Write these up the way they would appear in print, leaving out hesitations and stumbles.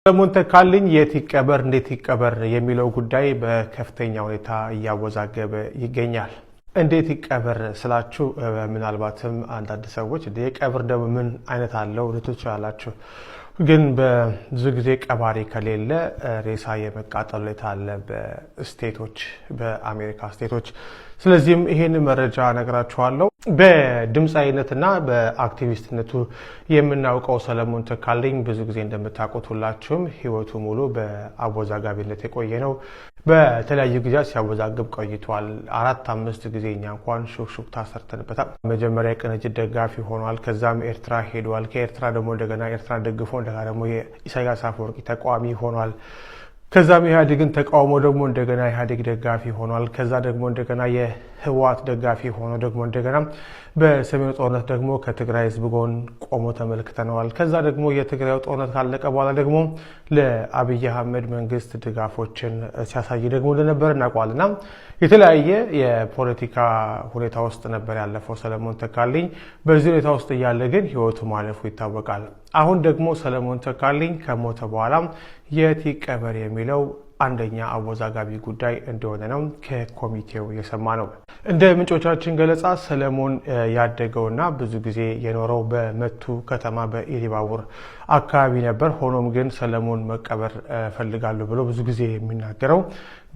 ሰለሞን ተካልኝ የት ይቀበር እንዴት ይቀበር የሚለው ጉዳይ በከፍተኛ ሁኔታ እያወዛገበ ይገኛል። እንዴት ይቀበር ስላችሁ ምናልባትም አንዳንድ ሰዎች የቀብር ደግሞ ምን አይነት አለው ልትችላላችሁ። ግን በብዙ ጊዜ ቀባሪ ከሌለ ሬሳ የመቃጠል ሁኔታ አለ በስቴቶች በአሜሪካ ስቴቶች። ስለዚህም ይሄን መረጃ ነግራችኋለሁ። በድምጻዊነትና በአክቲቪስትነቱ የምናውቀው ሰለሞን ተካልኝ ብዙ ጊዜ እንደምታውቁት ሁላችሁም ህይወቱ ሙሉ በአወዛጋቢነት የቆየ ነው። በተለያዩ ጊዜያት ሲያወዛግብ ቆይቷል። 4-5 ጊዜ እኛ እንኳን ሹክሹክታ ሰርተንበታል። መጀመሪያ የቅንጅት ደጋፊ ሆኗል። ከዛም ኤርትራ ሄዷል። ከኤርትራ ደግሞ እንደገና ኤርትራ ደግፎ እንደገና ደግሞ የኢሳያስ አፈወርቂ ተቃዋሚ ሆኗል። ከዛም ኢህአዴግን ተቃውሞ ደግሞ እንደገና ኢህአዴግ ደጋፊ ሆኗል። ከዛ ደግሞ እንደገና የህወሓት ደጋፊ ሆኖ ደግሞ እንደገና በሰሜኑ ጦርነት ደግሞ ከትግራይ ህዝብ ጎን ቆሞ ተመልክተነዋል። ከዛ ደግሞ የትግራይ ጦርነት ካለቀ በኋላ ደግሞ ለአብይ አህመድ መንግስት ድጋፎችን ሲያሳይ ደግሞ እንደነበር እናውቃለንና የተለያየ የፖለቲካ ሁኔታ ውስጥ ነበር ያለፈው ሰለሞን ተካልኝ። በዚህ ሁኔታ ውስጥ እያለ ግን ህይወቱ ማለፉ ይታወቃል። አሁን ደግሞ ሰለሞን ተካልኝ ከሞተ በኋላ የት ይቀበር የሚለው አንደኛ አወዛጋቢ ጉዳይ እንደሆነ ነው ከኮሚቴው የሰማ ነው። እንደ ምንጮቻችን ገለጻ ሰለሞን ያደገውና ብዙ ጊዜ የኖረው በመቱ ከተማ በኢሊባቡር አካባቢ ነበር። ሆኖም ግን ሰለሞን መቀበር ፈልጋለሁ ብሎ ብዙ ጊዜ የሚናገረው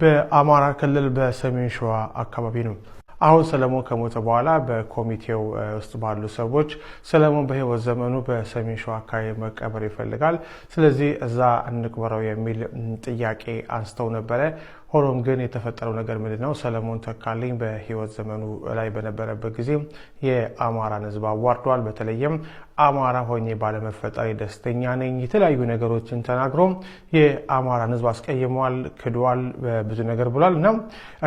በአማራ ክልል በሰሜን ሸዋ አካባቢ ነው። አሁን ሰለሞን ከሞተ በኋላ በኮሚቴው ውስጥ ባሉ ሰዎች ሰለሞን በህይወት ዘመኑ በሰሜን ሸዋ አካባቢ መቀበር ይፈልጋል፣ ስለዚህ እዛ እንቅበረው የሚል ጥያቄ አንስተው ነበረ። ሆኖም ግን የተፈጠረው ነገር ምንድነው? ሰለሞን ተካልኝ በህይወት ዘመኑ ላይ በነበረበት ጊዜ የአማራን ህዝብ አዋርዷል። በተለይም አማራ ሆኜ ባለመፈጠሬ ደስተኛ ነኝ፣ የተለያዩ ነገሮችን ተናግሮ የአማራን ህዝብ አስቀይሟል፣ ክዷል፣ ብዙ ነገር ብሏል። እና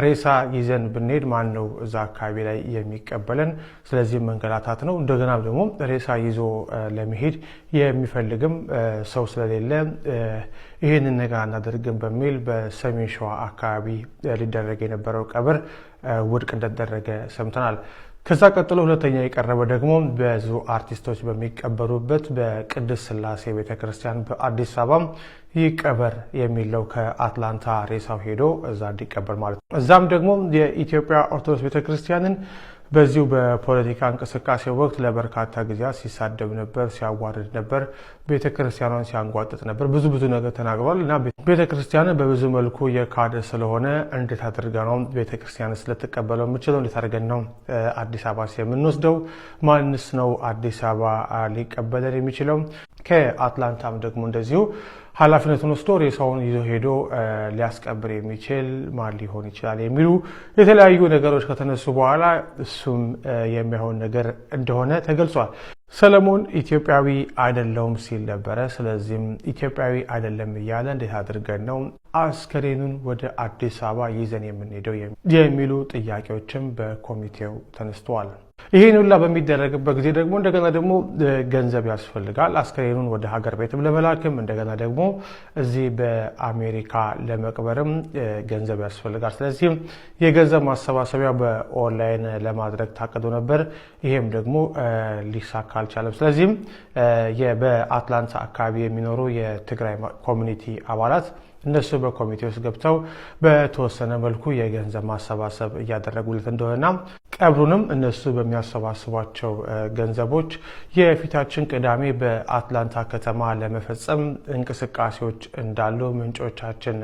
ሬሳ ይዘን ብንሄድ ማን ነው እዛ አካባቢ ላይ የሚቀበለን? ስለዚህ መንገላታት ነው። እንደገና ደግሞ ሬሳ ይዞ ለመሄድ የሚፈልግም ሰው ስለሌለ ይህንን ነገር አናደርግም በሚል በሰሜን ሸዋ አካባቢ ሊደረግ የነበረው ቀብር ውድቅ እንደተደረገ ሰምተናል። ከዛ ቀጥሎ ሁለተኛ የቀረበ ደግሞ ብዙ አርቲስቶች በሚቀበሩበት በቅድስት ሥላሴ ቤተክርስቲያን በአዲስ አበባ ይቀበር የሚለው ከአትላንታ ሬሳው ሄዶ እዛ እንዲቀበር ማለት ነው። እዛም ደግሞ የኢትዮጵያ ኦርቶዶክስ ቤተክርስቲያንን በዚሁ በፖለቲካ እንቅስቃሴ ወቅት ለበርካታ ጊዜያት ሲሳደብ ነበር፣ ሲያዋርድ ነበር፣ ቤተክርስቲያኗን ሲያንጓጥጥ ነበር፣ ብዙ ነገር ተናግሯል። እና ቤተክርስቲያንን በብዙ መልኩ የካደ ስለሆነ እንዴት አድርገን ነው ቤተክርስቲያን ስለተቀበለው የምችለው? እንዴት አድርገን ነው አዲስ አበባ የምንወስደው? ማንስ ነው አዲስ አበባ ሊቀበለን የሚችለው? ከአትላንታም ደግሞ እንደዚሁ ኃላፊነቱን ወስዶ ሬሳውን ይዞ ሄዶ ሊያስቀብር የሚችል ማን ሊሆን ይችላል የሚሉ የተለያዩ ነገሮች ከተነሱ በኋላ እሱም የሚሆን ነገር እንደሆነ ተገልጿል። ሰለሞን ኢትዮጵያዊ አይደለውም ሲል ነበረ። ስለዚህም ኢትዮጵያዊ አይደለም እያለ እንዴት አድርገን ነው አስከሬኑን ወደ አዲስ አበባ ይዘን የምንሄደው የሚሉ ጥያቄዎችም በኮሚቴው ተነስተዋል። ይህን ሁላ በሚደረግበት ጊዜ ደግሞ እንደገና ደግሞ ገንዘብ ያስፈልጋል። አስከሬኑን ወደ ሀገር ቤትም ለመላክም እንደገና ደግሞ እዚህ በአሜሪካ ለመቅበርም ገንዘብ ያስፈልጋል። ስለዚህ የገንዘብ ማሰባሰቢያ በኦንላይን ለማድረግ ታቅዶ ነበር። ይሄም ደግሞ ሊሳካ አልቻለም። ስለዚህም በአትላንታ አካባቢ የሚኖሩ የትግራይ ኮሚኒቲ አባላት እነሱ በኮሚቴ ውስጥ ገብተው በተወሰነ መልኩ የገንዘብ ማሰባሰብ እያደረጉለት እንደሆነና ቀብሩንም እነሱ በሚያሰባስቧቸው ገንዘቦች የፊታችን ቅዳሜ በአትላንታ ከተማ ለመፈጸም እንቅስቃሴዎች እንዳሉ ምንጮቻችን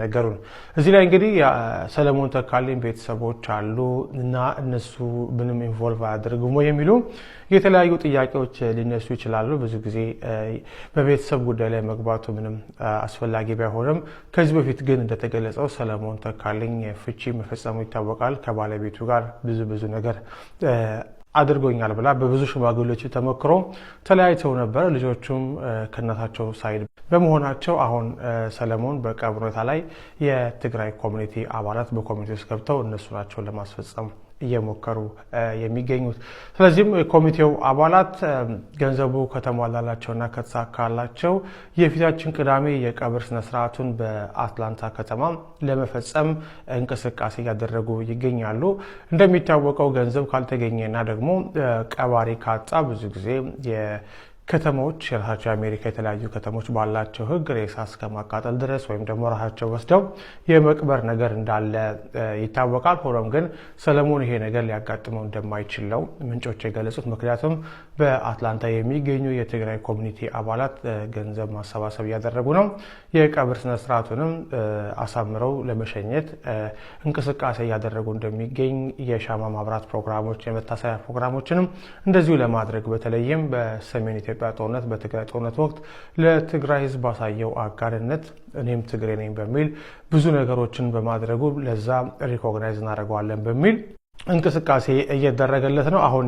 ነገሩን። እዚህ ላይ እንግዲህ ሰለሞን ተካልኝ ቤተሰቦች አሉ እና እነሱ ምንም ኢንቮልቭ አያደርጉም የሚሉ የተለያዩ ጥያቄዎች ሊነሱ ይችላሉ። ብዙ ጊዜ በቤተሰብ ጉዳይ ላይ መግባቱ ምንም አስፈላጊ ባይሆንም ከዚህ በፊት ግን እንደተገለጸው ሰለሞን ተካልኝ ፍቺ መፈጸሙ ይታወቃል። ከባለቤቱ ጋር ብዙ ነገር አድርጎኛል ብላ በብዙ ሽማግሌዎች ተመክሮ ተለያይተው ነበር። ልጆቹም ከእናታቸው ሳይድ በመሆናቸው አሁን ሰለሞን በቀብር ሁኔታ ላይ የትግራይ ኮሚኒቲ አባላት በኮሚኒቲ ውስጥ ገብተው እነሱ ናቸው ለማስፈጸም እየሞከሩ የሚገኙት። ስለዚህም ኮሚቴው አባላት ገንዘቡ ከተሟላላቸውና ከተሳካላቸው የፊታችን ቅዳሜ የቀብር ስነ ስርዓቱን በአትላንታ ከተማ ለመፈጸም እንቅስቃሴ ያደረጉ ይገኛሉ። እንደሚታወቀው ገንዘብ ካልተገኘና ደግሞ ቀባሪ ካጣ ብዙ ጊዜ ከተሞች የራሳቸው የአሜሪካ የተለያዩ ከተሞች ባላቸው ሕግ ሬሳ እስከ ማቃጠል ድረስ ወይም ደግሞ ራሳቸው ወስደው የመቅበር ነገር እንዳለ ይታወቃል። ሆኖም ግን ሰለሞን ይሄ ነገር ሊያጋጥመው እንደማይችል ነው ምንጮች የገለጹት። ምክንያቱም በአትላንታ የሚገኙ የትግራይ ኮሚኒቲ አባላት ገንዘብ ማሰባሰብ እያደረጉ ነው። የቀብር ስነስርዓቱንም አሳምረው ለመሸኘት እንቅስቃሴ እያደረጉ እንደሚገኝ የሻማ ማብራት ፕሮግራሞች፣ የመታሰቢያ ፕሮግራሞችንም እንደዚሁ ለማድረግ በተለይም በሰሜን ኢትዮጵያ ጦርነት በትግራይ ጦርነት ወቅት ለትግራይ ህዝብ ባሳየው አጋርነት እኔም ትግሬ ነኝ በሚል ብዙ ነገሮችን በማድረጉ ለዛ ሪኮግናይዝ እናደርገዋለን በሚል እንቅስቃሴ እየተደረገለት ነው። አሁን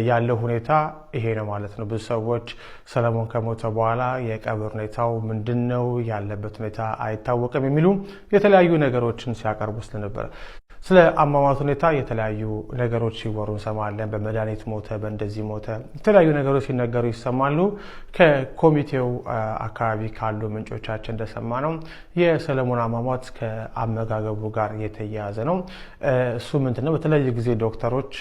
ያለው ሁኔታ ይሄ ነው ማለት ነው። ብዙ ሰዎች ሰለሞን ከሞተ በኋላ የቀብር ሁኔታው ምንድነው፣ ያለበት ሁኔታ አይታወቅም የሚሉ የተለያዩ ነገሮችን ሲያቀርቡ ስለነበረ ስለ አሟሟት ሁኔታ የተለያዩ ነገሮች ሲወሩ እንሰማለን። በመድኃኒት ሞተ፣ በእንደዚህ ሞተ፣ የተለያዩ ነገሮች ሲነገሩ ይሰማሉ። ከኮሚቴው አካባቢ ካሉ ምንጮቻችን እንደሰማ ነው የሰለሞን አሟሟት ከአመጋገቡ ጋር የተያያዘ ነው። እሱ ምንድነው በተለያዩ ጊዜ ዶክተሮች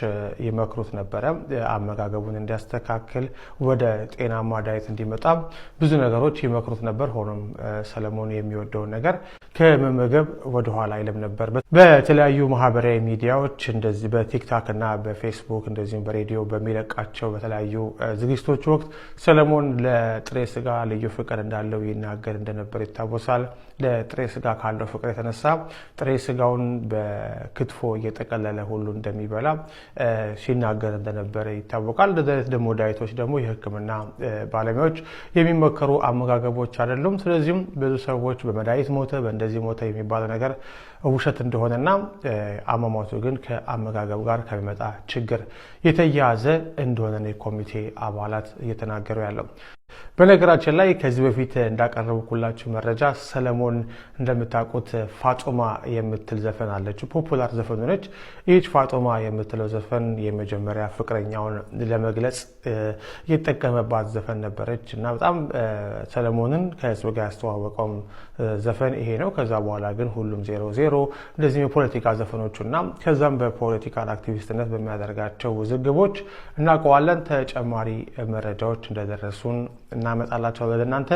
ይመክሩት ነበረ አመጋገቡን እንዲያስተካክል፣ ወደ ጤናማ ዳይት እንዲመጣ ብዙ ነገሮች ይመክሩት ነበር። ሆኖም ሰለሞን የሚወደውን ነገር ከመመገብ ወደኋላ አይልም ነበር። በተለያዩ ማህበራዊ ሚዲያዎች እንደዚህ በቲክታክ እና በፌስቡክ እንደዚሁም በሬዲዮ በሚለቃቸው በተለያዩ ዝግጅቶች ወቅት ሰለሞን ለጥሬ ስጋ ልዩ ፍቅር እንዳለው ይናገር እንደነበር ይታወሳል። ለጥሬ ስጋ ካለው ፍቅር የተነሳ ጥሬ ስጋውን በክትፎ እየጠቀለለ ሁሉ እንደሚበላ ሲናገር እንደነበረ ይታወቃል። እንደዚህ ደግሞ ዳይቶች ደግሞ የሕክምና ባለሙያዎች የሚመከሩ አመጋገቦች አይደሉም። ስለዚህም ብዙ ሰዎች በመድኃኒት ሞተ፣ በእንደዚህ ሞተ የሚባለው ነገር ውሸት እንደሆነና አሟሟቱ ግን ከአመጋገብ ጋር ከሚመጣ ችግር የተያያዘ እንደሆነ የኮሚቴ አባላት እየተናገሩ ያለው። በነገራችን ላይ ከዚህ በፊት እንዳቀረብኩላችሁ መረጃ ሰለሞን እንደምታውቁት ፋጦማ የምትል ዘፈን አለች፣ ፖፑላር ዘፈን ነች። ይህች ፋጦማ የምትለው ዘፈን የመጀመሪያ ፍቅረኛውን ለመግለጽ የተጠቀመባት ዘፈን ነበረች እና በጣም ሰለሞንን ከህዝብ ጋር ያስተዋወቀው ዘፈን ይሄ ነው። ከዛ በኋላ ግን ሁሉም 00 እንደዚህ የፖለቲካ ዘፈኖቹና ከዛም በፖለቲካል አክቲቪስትነት በሚያደርጋቸው ውዝግቦች እናውቀዋለን። ተጨማሪ መረጃዎች እንደደረሱን እናመጣላቸው ለእናንተ።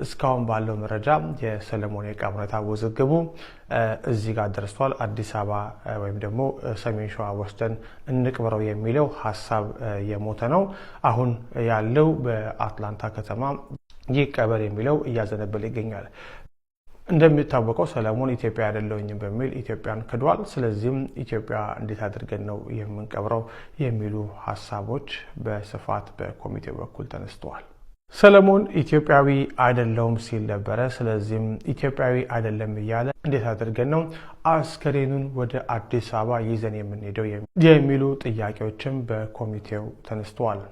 እስካሁን ባለው መረጃ የሰለሞን የቀብር ሁኔታ ውዝግቡ እዚህ ጋር ደርሷል። አዲስ አበባ ወይም ደግሞ ሰሜን ሸዋ ወስደን እንቅብረው የሚለው ሀሳብ የሞተ ነው። አሁን ያለው በአትላንታ ከተማ ይቀበር የሚለው እያዘነበለ ይገኛል። እንደሚታወቀው ሰለሞን ኢትዮጵያ አይደለሁኝም በሚል ኢትዮጵያን ክዷል። ስለዚህም ኢትዮጵያ እንዴት አድርገን ነው የምንቀብረው የሚሉ ሀሳቦች በስፋት በኮሚቴው በኩል ተነስተዋል። ሰለሞን ኢትዮጵያዊ አይደለሁም ሲል ነበረ። ስለዚህም ኢትዮጵያዊ አይደለም እያለ እንዴት አድርገን ነው አስከሬኑን ወደ አዲስ አበባ ይዘን የምንሄደው የሚሉ ጥያቄዎችም በኮሚቴው ተነስተዋል።